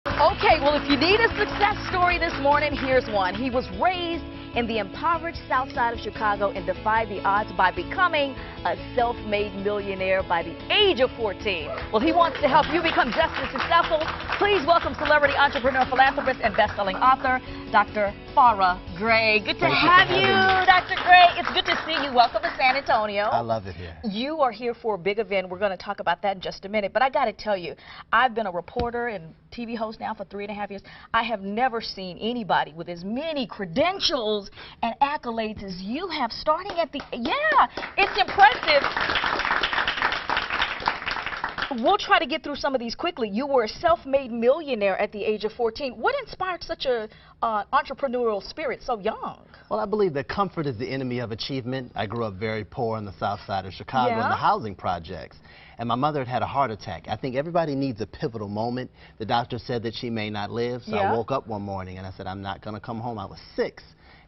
Okay, well, if you need a success story this morning, here's one. He was raised in the impoverished south side of Chicago and defied the odds by becoming a self-made millionaire by the age of 14. Well, he wants to help you become just as successful. Please welcome celebrity entrepreneur, philanthropist, and best-selling author, Dr. Farrah Gray. Good to have you, Dr. Gray. It's good to see you. Welcome to San Antonio. I love it here. You are here for a big event. We're going to talk about that in just a minute. But I got to tell you, I've been a reporter and TV host now for 3.5 years. I have never seen anybody with as many credentials and accolades as you have, starting at the, it's impressive. We'll try to get through some of these quickly. You were a self-made millionaire at the age of 14. What inspired such a entrepreneurial spirit so young? Well, I believe that comfort is the enemy of achievement. I grew up very poor on the south side of Chicago in the housing projects. And my mother had a heart attack. I think everybody needs a pivotal moment. The doctor said that she may not live, so I woke up one morning and I said, I'm not going to come home. I was 6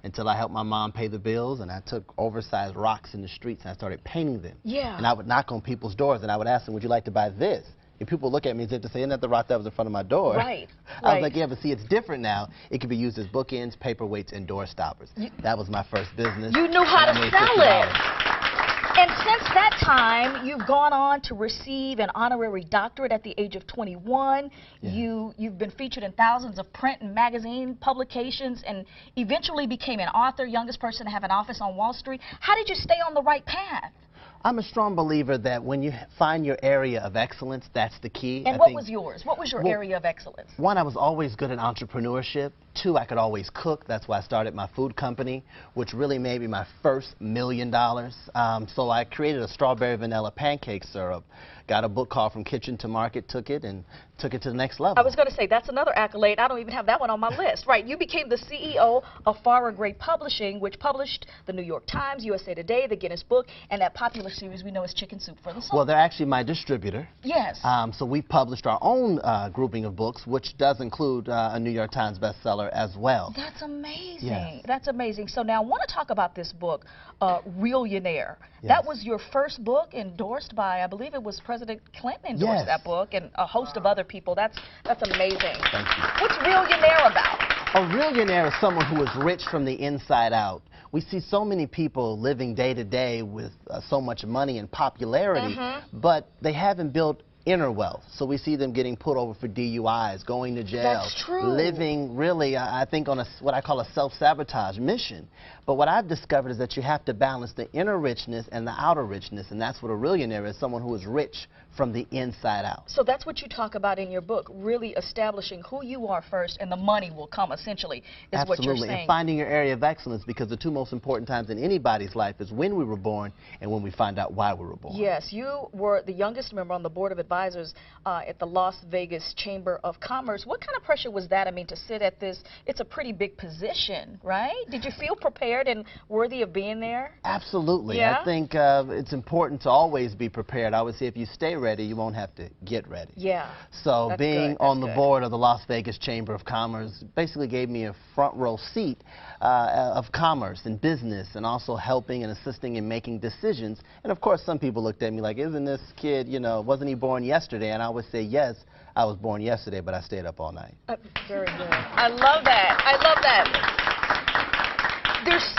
until I helped my mom pay the bills, and I took oversized rocks in the streets and I started painting them. And I would knock on people's doors and I would ask them, would you like to buy this? And people would look at me and say, isn't that the rock that was in front of my door? I was like, yeah, but see, it's different now. It can be used as bookends, paperweights, and door stoppers. That was my first business. You knew how to sell it. And since that time, you've gone on to receive an honorary doctorate at the age of 21. You've been featured in thousands of print and magazine publications and eventually became an author, youngest person to have an office on Wall Street. How did you stay on the right path? I'm a strong believer that when you find your area of excellence, that's the key. And what was yours? What was your area of excellence? One, I was always good at entrepreneurship. 2, I could always cook. That's why I started my food company, which really made me my first $1 million. So I created a strawberry vanilla pancake syrup, got a book called From Kitchen to Market, took it to the next level. I was going to say, that's another accolade. I don't even have that one on my list. Right, you became the CEO of Farrah Gray Publishing, which published the New York Times, USA Today, the Guinness Book, and that popular series we know as Chicken Soup for the Soul. Well, they're actually my distributor. Yes. So we published our own grouping of books, which does include a New York Times bestseller as well. That's amazing. That's amazing. So now I want to talk about this book, Millionaire. That was your first book endorsed by, I believe it was President Clinton endorsed that book, and a host of other people. That's amazing. Thank you. What's Millionaire about? A millionaire is someone who is rich from the inside out. We see so many people living day to day with so much money and popularity, but they haven't built inner wealth. So we see them getting put over for DUIs, going to jail. That's true. Living really, I think, on what I call a self-sabotage mission. But what I've discovered is that you have to balance the inner richness and the outer richness, and that's what a millionaire is, someone who is rich from the inside out. So that's what you talk about in your book, really establishing who you are first, and the money will come, essentially, is what you're saying. And finding your area of excellence, because the 2 most important times in anybody's life is when we were born and when we find out why we were born. Yes, you were the youngest member on the board of advisors at the Las Vegas Chamber of Commerce. What kind of pressure was that? I mean, to sit at this, it's a pretty big position, right? Did you feel prepared and worthy of being there? Absolutely. I think it's important to always be prepared. I would say if you stay ready, you won't have to get ready. So being on the board of the Las Vegas Chamber of Commerce basically gave me a front row seat of commerce and business, and also helping and assisting in making decisions. And of course, some people looked at me like, isn't this kid, you know, wasn't he born yesterday? And I would say, yes, I was born yesterday, but I stayed up all night. Very good. I love that. I love that. There's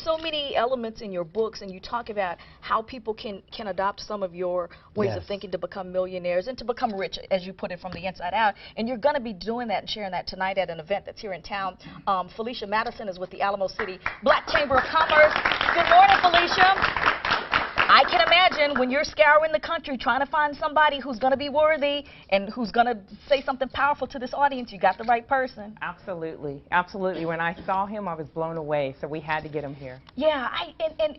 so many elements in your books, and you talk about how people can adopt some of your ways of thinking to become millionaires and to become rich, as you put it, from the inside out. And you're going to be doing that and sharing that tonight at an event that's here in town. Felicia Madison is with the Alamo City Black Chamber of Commerce. Good morning, Felicia. I can imagine when you're scouring the country trying to find somebody who's going to be worthy and who's going to say something powerful to this audience, you got the right person. Absolutely. Absolutely. When I saw him, I was blown away, so we had to get him here. Yeah,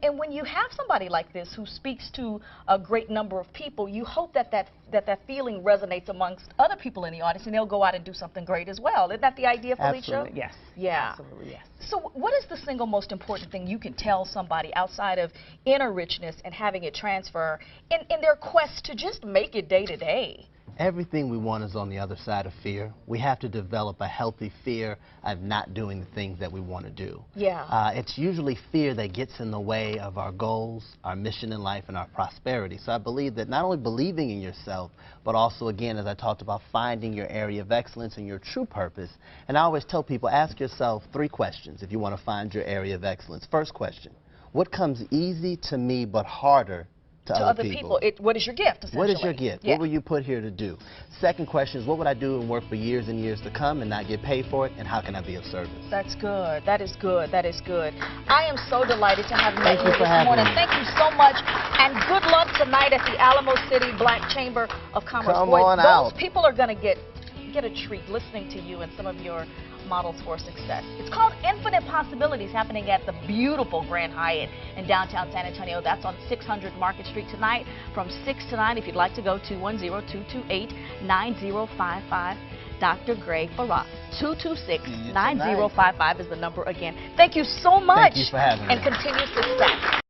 and when you have somebody like this who speaks to a great number of people, you hope that that feeling resonates amongst other people in the audience, and they'll go out and do something great as well. Isn't that the idea, Felicia? Absolutely, yes. Yeah. Absolutely, yes. So what is the single most important thing you can tell somebody outside of inner richness and having it transfer in their quest to just make it day to day? Everything we want is on the other side of fear. We have to develop a healthy fear of not doing the things that we want to do. Yeah. It's usually fear that gets in the way of our goals, our mission in life, and our prosperity. So I believe that not only believing in yourself, but also, again, as I talked about, finding your area of excellence and your true purpose. And I always tell people, ask yourself 3 questions if you want to find your area of excellence. First question, what comes easy to me but harder to other people? What is your gift, essentially? What is your gift? Yeah. What were you put here to do? Second question is, what would I do and work for years and years to come and not get paid for it, and how can I be of service? That's good. That is good. That is good. I am so delighted to have met you Thank you for this having morning. me. Thank you so much, and good luck tonight at the Alamo City Black Chamber of Commerce. Come Boy, on those out. people are going to get a treat listening to you and some of your models for success. It's called Infinite Possibilities, happening at the beautiful Grand Hyatt in downtown San Antonio. That's on 600 Market Street tonight from 6 to 9. If you'd like to go, 210-228-9055. Dr. Gray Farrah. 226-9055 is the number again. Thank you so much. Thank you for having me. And continued success.